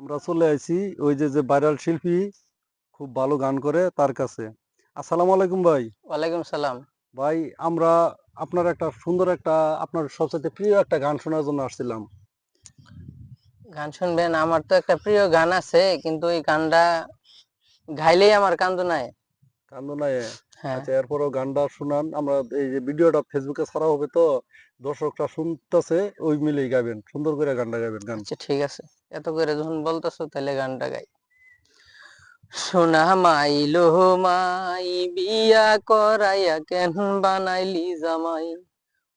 আমরা চলে আইছি ওই যে যে ভাইরাল শিল্পী খুব ভালো গান করে তার কাছে। আসসালামু আলাইকুম ভাই। ওয়ালাইকুম সালাম। ভাই আমরা আপনার একটা সুন্দর একটা আপনার সবচেয়ে প্রিয় একটা গান শোনার জন্য আসছিলাম। গান শুনবেন? আমার তো একটা প্রিয় গান আছে, কিন্তু ওই গানটা গাইলেই আমার কান্দো নাই। কান্দনায় হ্যাঁ, আচ্ছা এরপরও গানটা শুনান। আমরা এই যে ভিডিওটা ফেসবুকে ছাড়া হবে তো দর্শকরা শুনতেছে ওই মিলেই গাবেন। সুন্দর করে গানটা গাবেন গান। আচ্ছা ঠিক আছে। এত করে যখন বলতেছো তাহলে গানটা গাই। সোনা মাই লোহ মাই, বিয়া করাইয়া কেন বানাইলি জামাই?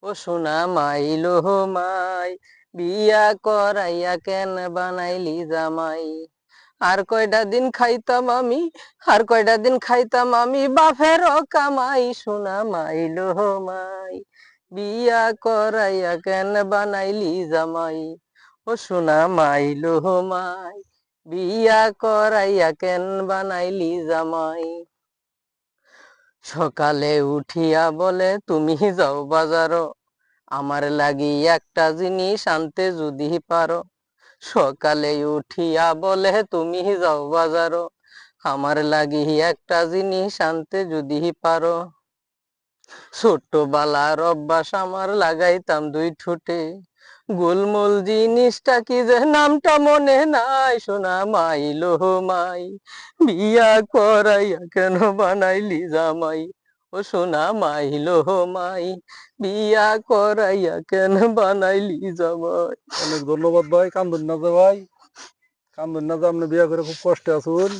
ও সোনা মাই লোহ মাই, বিয়া করাইয়া কেন বানাইলি জামাই? আর কয়টা দিন খাইতাম আমি, আর কয়টা দিন খাইতাম আমি বাপেরও কামাই। সোনা মাই লোহ মাই, বিয়া করাইয়া কেন বানাইলি জামাই? ও সোনা মাই লোহ মাই, বিয়া করাইয়া কেন বানাইলি জামাই? সকালে উঠিয়া বলে তুমি যাও বাজারো, আমার লাগি একটা জিনিস আনতে যদি পারো। সকালে উঠিয়া বলে তুমি যাও বাজারো, আমার লাগি একটা জিনিস আনতে যদি পারো। ছোট্টবেলার অভ্যাস আমার, লাগাইতাম দুই ঠোঁটে গোলমোল, জিনিসটা কি যে নামটা মনে নাই। সোনা মাই লোহ মাই, বিয়া করাইয়া কেন বানাইলি জামাই? ও সোনা মাই লোহ মাই, বিয়া করাইয়া কেন বানাইলি জামাই? অনেক ধন্যবাদ ভাই। কান্দুন না যে ভাই, কান্দুন না যে আপনি বিয়ে করে খুব কষ্টে আছেন।